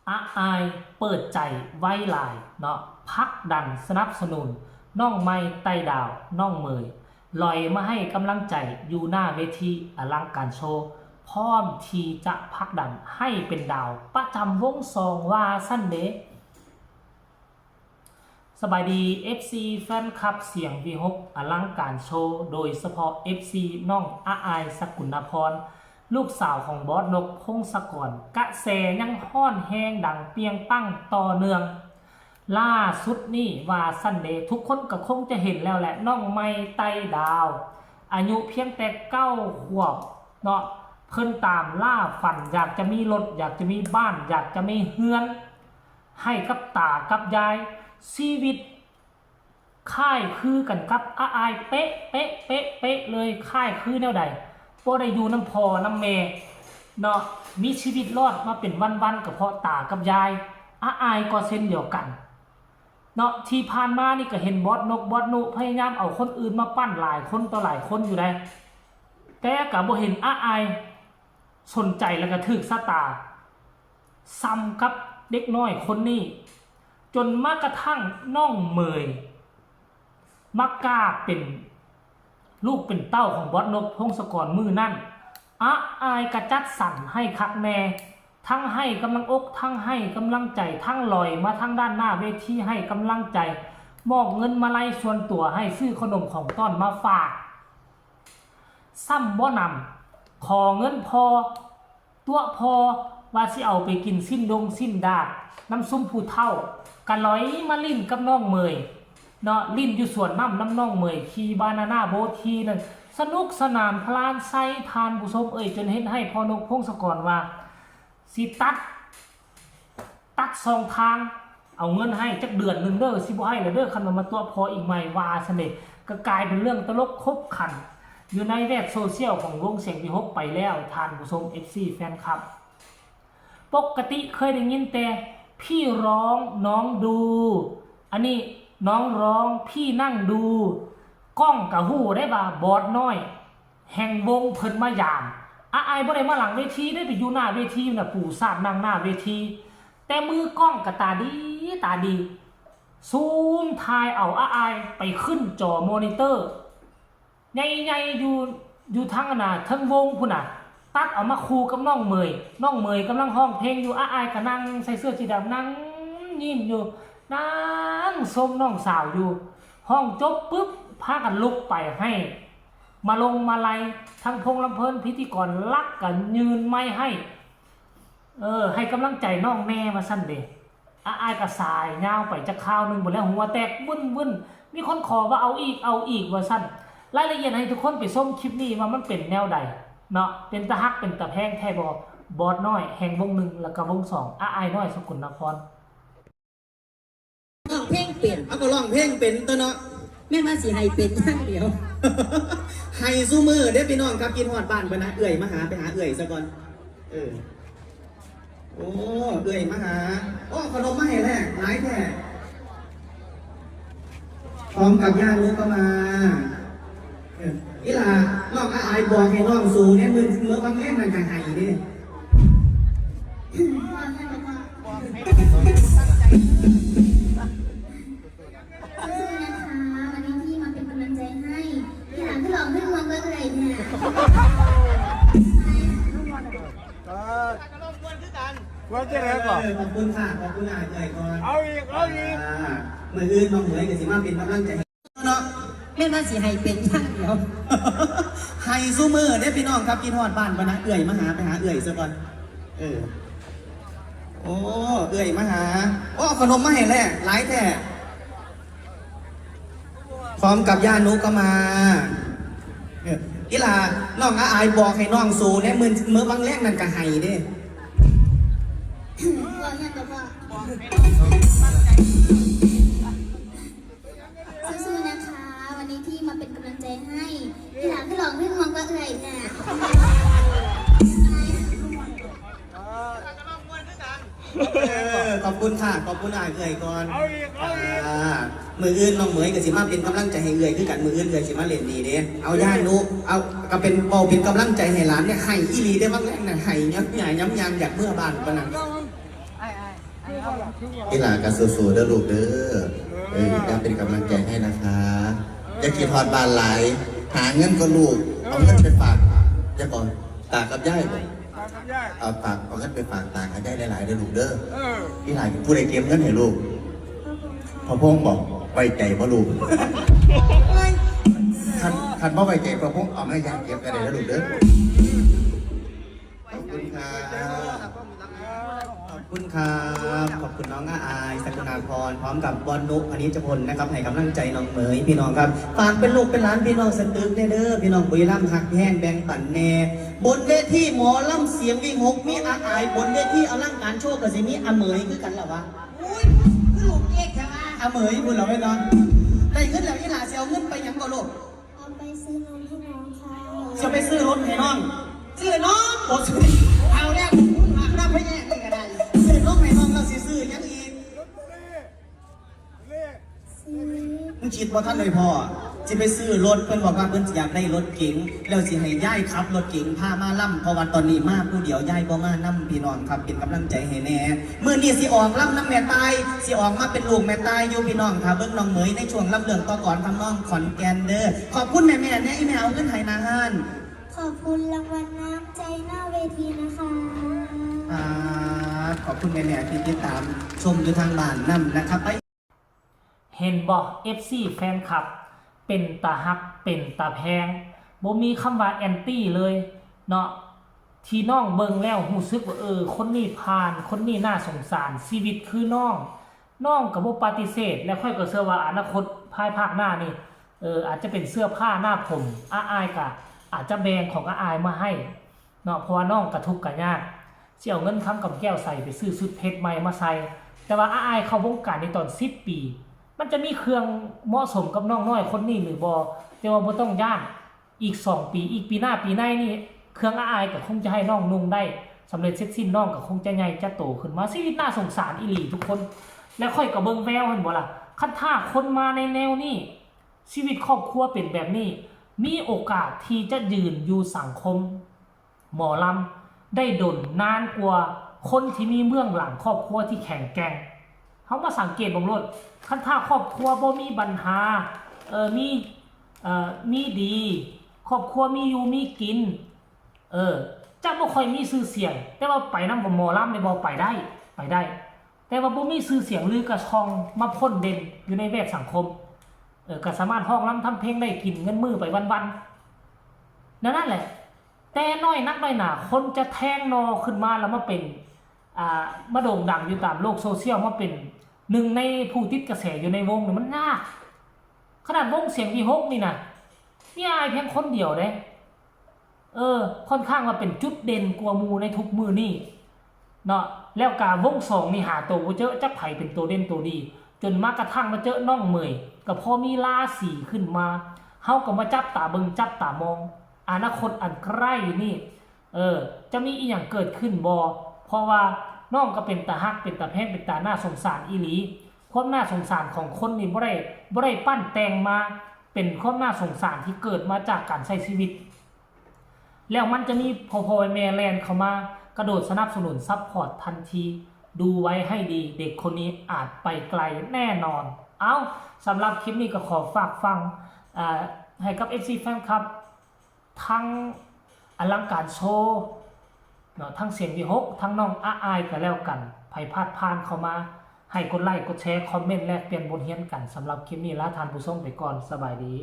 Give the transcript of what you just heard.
อาอายเปิดใจไว้ลายเนาะพักดันสนับสนุนน้องไม้ไต่ดาวน้องเมยลอยมาให้กำลังใจอยู่หน้าเวทีอลังการโชว์พร้อมที่จะพักดันให้เป็นดาวประจำวงซองว่าสั้นเดสบายดี FC แฟนคลับเสียงวีฮกอลังการโชว์โดยเฉพาะ FC น้องอาอายสกุลพรลูกสาวของบอสนกพงศกรกระแสยังห้อนแห้งดังเปียงปั้งต่อเนื่องล่าสุดนี่ว่าซันเดย์ทุกคนก็คงจะเห็นแล้วแหละน้องไม้ไต่ดาวอายุเพียงแต่9 ขวบเนาะเพิ่นตามล่าฝันอยากจะมีรถอยากจะมีบ้านอยากจะมีเฮือนให้กับตากับยายชีวิตค่ายคือกันกับอาอายเป๊ะเป๊ะเป๊ะเป๊ะเลยค่ายคือแนวใดบ่ได้อยู่น้ำพอน้ำเมเนาะมีชีวิตรอดมาเป็นวันๆกับเพราะตากับยายอาอายก็เช่นเดียวกันเนาะที่ผ่านมานี่ก็เห็นบอสนกบอสนุพยายามเอาคนอื่นมาปั้นหลายคนต่อหลายคนอยู่ได้แต่ก็บ่เห็นอาอายสนใจแล้วก็ถึกสตาซ้ำกับเด็กน้อยคนนี้จนมากระทั่งน้องเมยมักกล้าเป็นลูกเป็นเต้าของบอสนกพงศกรมือนั่นอาอายกระจัดสรรให้คักแน่ทั้งให้กำลังอกทั้งให้กำลังใจทั้งลอยมาทั้งด้านหน้าเวทีให้กำลังใจมอบเงินมาไล่ส่วนตัวให้ซื้อขนมของต้อนมาฝากซ้ำบ่นำขอเงินพอตัวพอว่าสิเอาไปกินสิ้นดงสิ้นดาดน้ำซุ่มผู้เท่ากันลอยมาลิ้นกับน้องเมยเนาะลิ้นอยู่ส่วนน้ำน้องเมยขี่บานาน่าโบทีนั่นสนุกสนานพลานไซทานผู้ชมจนเห็นให้พอนกพงศกรว่าสิตัด2 ทางเอาเงินให้จักเดือนหนึ่งเด้อสิบ่ให้เลยเด้อคันมาตัวพออีกใหม่ว่าเสน่ห์ก็กลายเป็นเรื่องตลกคบขันอยู่ในแวดโซเชียลของวงเสียงวีฮกไปแล้วทานผู้ชม FC แฟนคลับปกติเคยได้ยินแต่พี่ร้องน้องดูอันนี้น้องร้องพี่นั่งดูกล้องกับหูได้ว่าบอดน้อยแห่งวงเพิ่นมายามอาอายบ่ได้มาหลังเวทีได้ไปอยู่หน้าเวทีน่ะปู่ซาดนั่งหน้าเวทีแต่มือกล้องกับตาดีซูมถ่ายเอาอาอายไปขึ้นจอมอนิเตอร์ใหญ่ๆอยู่ทางน่ะทั้งวงพุ่นน่ะตัดเอามาคู่กับน้องเมยกำลังห้องเพลงอยู่อาอายก็นั่งใส่เสื้อสีดำนั่งยิ้มอยู่นั่งชมน้องสาวอยู่ห้องจบปุ๊บพากันลุกไปให้มาลงมาลัยทั้งพงลำเพลินพิธีกรลักกันยืนไม่ให้ให้กำลังใจน้องแม่มาสั้นเดะอายกระสายเงาไปจะข้าวนึงหมดแล้วหัวแตกวุ่นมีคนขอว่าเอาอีกว่าสั้นรายละเอียดให้ทุกคนไปส้มคลิปนี้ว่ามันเป็นแนวใดเนาะเป็นตะฮักเป็นตะแพงแท้บอสน้อยแห่งวง 1แล้วก็วง 2อายน้อยสกุลนครร้องเพลงเปลี่ยนเอาก็ร้องเพลงเป็นตัวเนาะแม่มาสิให้เป็นอย่างเดียวให้สู้มือเด้พี่น้องครับกินหอดบ้านไปนะเอื่อยมาหาไปหาเอื่อยซะก่อนโอ้เอื่อยมาหาโอ้ขนมมาให้แท้หลายแท้พร้อมกับย่าลูกก็มาอีหล่าน้องอายบอกให้น้องสูเนี่ยมือบางแง่มันจะให้ดิว่าจะแล้วก่อนขอบคุณค่ะขอบคุณอ่ะเอ่ยก่อนเอาอีกมืออื่นน้องเหมยกับสิมาเป็นกำลังใจเนาะแม่มาสิให้เป็นอย่างเดียวให้สู้มือเด้พี่น้องครับกินหอดบ้านไปนะเอื่อยมาหาไปหาเอื่อยซะก่อนโอ้เอื่อยมาหาโอ้ขนมมาให้แท้หลายแท้พร้อมกับย่านุก็มาอีหล่าน้องอายบอกให้น้องสูเนี่ยมือบางแรกนั่นก็ให้เด้บอกยังกับว่าสู้ๆนะคะวันนี้ที่มาเป็นกำลังใจให้ที่หลังที่หลองเรื่องมองก็เอ่ยเนี่ยขอบคุณค่ะขอบคุณอ่ะเอ่ยก่อนเอาอีกมืออื่นน้องเหมยกับสิมาเป็นกำลังใจให้เอ่ยคือกันมืออื่นเอ่ยสิมาเล่นดีเด้เอาย่านุเอาก็เป็นเป็นกำลังใจให้หลานเนี่ยให้อีหลีได้บ้างแรกน่ะให้ย้ำใหญ่ย้ำยางอยากเมื่อบานปะนั่น อีหลากันสู้ๆเด้อลูกเด้อยังเป็นกำลังใจให้นะคะอย่าคิดทอดบ้านหลายหาเงินก็ลูกเอาเงินไปฝากอย่าก่อนตากับย่ายบอกเอาเงินไปฝากตากับย่ายหลายๆเด้อลูกเด้ออีหลาผู้ใดเก็บเงินให้ลูกพ่อพงบอกไว้ใจพ่อลูกคันพ่อไว้ใจพ่อพงเอาไม่ยากเก็บกันเลยนะลูกเด้อขอบคุณครับขอบคุณครับขอบคุณน้องอายสกุณาพรพร้อมกับบอลนุพนิจพลนะครับให้กำลังใจน้องเหมยพี่น้องครับฝากเป็นลูกเป็นหลานพี่น้องสตึกเด้อพี่น้องบุรีรัมย์หักแห้งแบ่งปันแน่บนเวทีหมอลำเสียงวิ่งหกมีอายบนเวทีอลังการโชว์กับสิมีเหมยคือกันเหรอวะอุ้ยคือลูกเอกใช่ไหมเหมยคุณเหรอไม่นอนได้เงินแล้วยี่หล่าเสียเงินไปยังบ่ลูก เอาไปซื้อนมให้น้องค่ะ จะไปซื้อรถให้น้องซื้อน้องบอกซื้อเอาแล้วคุณหาหน้าพแย่นี่ก็ได้ซื้อรถให้น้องเราซื้อยังอีก ซื้อ มึงคิดว่าท่านเลยพ่อจะไปซื้อรถเพิ่นบอกว่าเพิ่นอยากได้รถเก๋งแล้วสิให้ย่ายขับรถเก๋งพามาล่ำเพราะว่าตอนนี้มาผู้เดียวย่ายบ่มานํพี่น้องครับเป็นกำลังใจให้แน่มื้อนี้สิออกล่ำน้ำแม่ตายสิออกมาเป็นลูกแม่ตายอยู่พี่น้องค่ะเบิ่งน้องเหมยในช่วงล่ำเรื่องต่อก่อนทำน้องขอนแก่นเด้อขอบคุณแม่ๆเนี่ยอีแม่เอาเงินให้นาฮาน ขอบคุณรางวัลน้ำใจหน้าเวทีนะคะ ขอบคุณแม่ๆที่ติดตามชมอยู่ทางบ้านนํนะครับไป เห็นบอก FC แฟนคลับ เป็นตาฮักเป็นตาแพงบ่มีคำว่าแอนตี้เลยเนาะที่น้องเบิ่งแล้วรู้สึกว่าคนนี้ผ่านคนนี้น่าสงสารชีวิตคือน้องก็บ่ปฏิเสธและค่อยก็เชื่อว่าอนาคตภายภาคหน้านี่อาจจะเป็นเสื้อผ้าหน้าผมอายก็อาจจะแบ่งของอายมาให้เนาะเพราะว่าน้องกระทุกข์กะยากสิเอาเงินค้ำกับแก้วใส่ไปซื้อชุดเพชรใหม่มาใส่แต่ว่าอายเข้าวงการในตอน10 ปีมันจะมีเครื่องเหมาะสมกับน้องน้อยคนนี้หรือบ่แต่ว่าบ่ต้องย่านอีก2 ปีอีกปีหน้าปีในนี่เครื่องอายก็คงจะให้น้องนุ่งได้สำเร็จเสร็จสิ้นน้องก็คงจะใหญ่จะโตขึ้นมาชีวิตน่าสงสารอีหลีทุกคนแล้วค่อยก็เบิ่งแววเห็นบ่ล่ะคันถ้าคนมาในแนวนี้ชีวิตครอบครัวเป็นแบบนี้มีโอกาสที่จะยืนอยู่สังคมหมอลำได้ดนนานกว่าคนที่มีเบื้องหลังครอบครัวที่แข็งแกร่งเขามาสังเกตบังรถคันถ้าครอบครัวบ่มีปัญหามีดีครอบครัวมีอยู่มีกินจะบ่ค่อยมีชื่อเสียงแต่ว่าไปนำกับหมอลำในบ่ไปได้แต่ว่าบ่มีชื่อเสียงหรือกระช่องมาพ่นเด่นอยู่ในแวดสังคมก็สามารถห้องรำทำเพลงได้กินเงินมือไปวันๆนั่นแหละแต่น้อยนักน้อยหนาคนจะแทงนอขึ้นมาแล้วมาเป็นมาโด่งดังอยู่ตามโลกโซเชียลมาเป็นหนึ่งในผู้ติดกระแสอยู่ในวงเนี่ยมันยากขนาดวงเสียงวีฮกนี่นะมีอายเพียงคนเดียวเด้ค่อนข้างว่าเป็นจุดเด่นกว่ามูในทุกมือนี่เนาะแล้วการวงสองนี่หาตัวบ่เจอจักไผเป็นตัวเด่นตัวดีจนมากระทั่งมาเจอน้องเหมยก็พอมีราศีขึ้นมาเฮาก็มาจับตาเบิ่งจับตามองอนาคตอันใกล้นี่จะมีอีหยังเกิดขึ้นบ่เพราะว่าน้องก็เป็นตาฮักเป็นตาแพงเป็นตาหน้าสงสารอีหลีความน่าสงสารของคนนี่บ่ได้ปั้นแต่งมาเป็นความน่าสงสารที่เกิดมาจากการใช้ชีวิตแล้วมันจะมีพ่อแม่แลนเข้ามากระโดดสนับสนุนซัพพอร์ตทันทีดูไว้ให้ดีเด็กคนนี้อาจไปไกลแน่นอนสำหรับคลิปนี้ก็ขอฝากฟังให้กับ FC แฟนคลับทั้งอลังการโชว์เนาะทั้งเสียงวีฮกทั้งน้องอายก็แล้วกันไผพาดผ่านเข้ามาให้กดไลค์กดแชร์คอมเมนต์แลกเปลี่ยนบทเรียนกันสำหรับคลิปนี้ลาท่านผู้ชมไปก่อนสบายดี